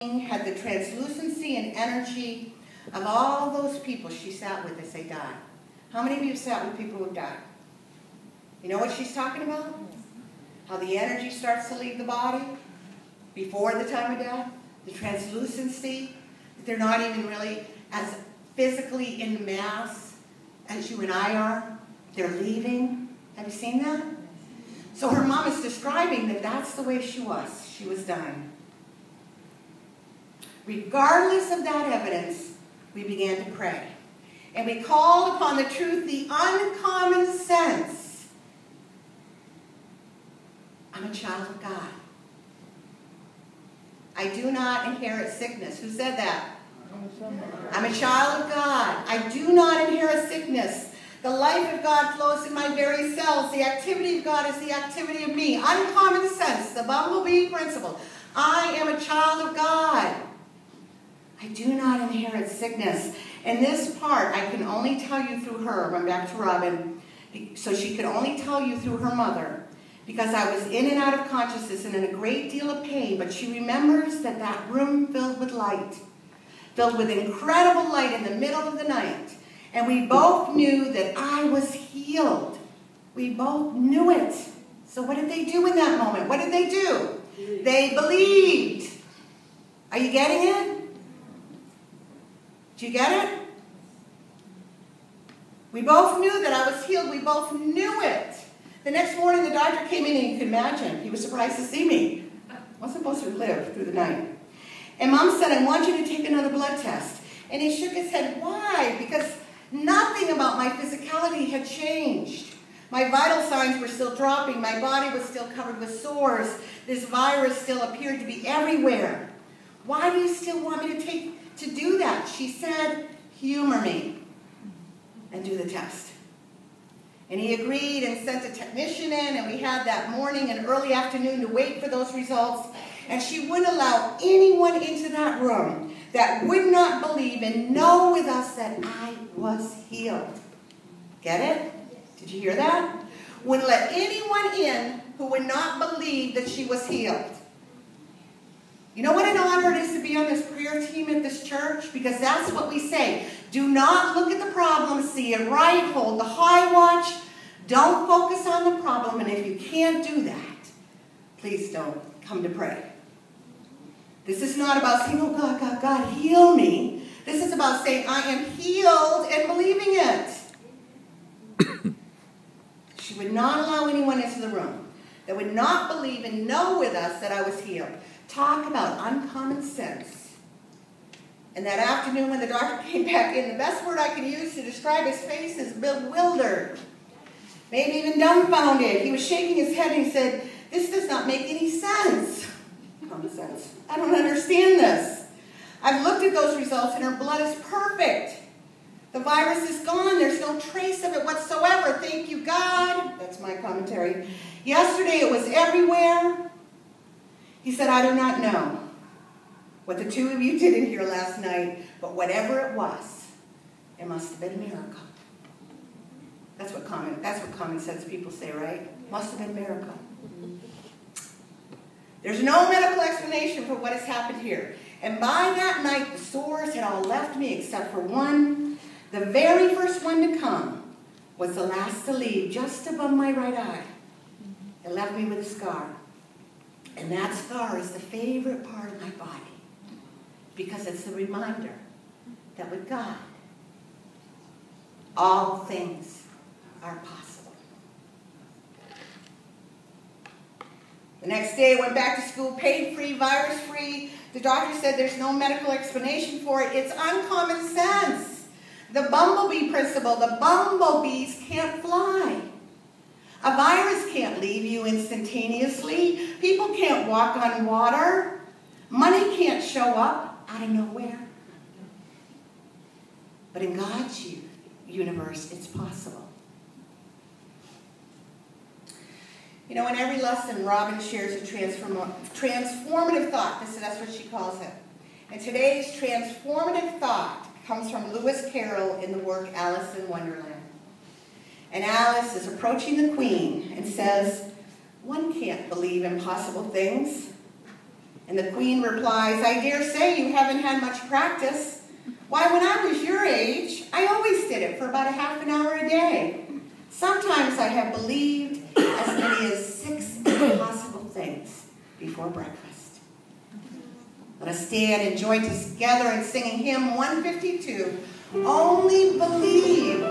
had the translucency and energy of all those people she sat with as they died. How many of you have sat with people who have died? You know what she's talking about? How the energy starts to leave the body before the time of death. The translucency. They're not even really as physically in mass as you and I are. They're leaving. Have you seen that? So her mom is describing that that's the way she was. She was dying. Regardless of that evidence, we began to pray. And we called upon the truth, the uncommon sense. I'm a child of God. I do not inherit sickness. Who said that? I'm a child of God. I do not inherit sickness. The life of God flows in my very cells. The activity of God is the activity of me. Uncommon sense, the bumblebee principle. I am a child of God. I do not inherit sickness. And this part, I can only tell you through her. Went back to Robin. So she could only tell you through her mother. Because I was in and out of consciousness and in a great deal of pain. But she remembers that that room filled with light. Filled with incredible light in the middle of the night. And we both knew that I was healed. We both knew it. So what did they do in that moment? What did they do? They believed. Are you getting it? Do you get it? We both knew that I was healed. We both knew it. The next morning the doctor came in and you can imagine. He was surprised to see me. I wasn't supposed to live through the night. And Mom said, I want you to take another blood test. And he shook his head. Why? Because nothing about my physicality had changed. My vital signs were still dropping. My body was still covered with sores. This virus still appeared to be everywhere. Why do you still want me to do that? She said, humor me and do the test. And he agreed and sent a technician in, and we had that morning and early afternoon to wait for those results. And she wouldn't allow anyone into that room that would not believe and know with us that I was healed. Get it? Did you hear that? Wouldn't let anyone in who would not believe that she was healed. You know what an honor it is to be on this prayer team at this church? Because that's what we say. Do not look at the problem, see it right, hold the high watch. Don't focus on the problem, and if you can't do that, please don't come to pray. This is not about saying, oh God, God, God, heal me. This is about saying, I am healed and believing it. She would not allow anyone into the room that would not believe and know with us that I was healed. Talk about uncommon sense. And that afternoon when the doctor came back in, the best word I could use to describe his face is bewildered. Maybe even dumbfounded. He was shaking his head and he said, this does not make any sense. Common sense. I don't understand this. I've looked at those results and her blood is perfect. The virus is gone. There's no trace of it whatsoever. Thank you, God. That's my commentary. Yesterday it was everywhere. He said, I do not know what the two of you did in here last night, but whatever it was, it must have been a miracle. That's what common sense people say, right? Must have been a miracle. There's no medical explanation for what has happened here. And by that night, the sores had all left me except for one. The very first one to come was the last to leave, just above my right eye. It left me with a scar. And that scar is the favorite part of my body because it's the reminder that with God, all things are possible. The next day I went back to school, pain-free, virus-free. The doctor said there's no medical explanation for it. It's uncommon sense. The bumblebee principle. The bumblebees can't fly. A virus can't leave you instantaneously. People can't walk on water. Money can't show up out of nowhere. But in God's universe, it's possible. You know, in every lesson, Robin shares a transformative thought. That's what she calls it. And today's transformative thought comes from Lewis Carroll in the work Alice in Wonderland. And Alice is approaching the Queen and says, one can't believe impossible things. And the queen replies, I dare say you haven't had much practice. Why, when I was your age, I always did it for about a half an hour a day. Sometimes I have believed as many as 6 impossible things before breakfast. Let us stand and join together in singing hymn 152, Only Believe.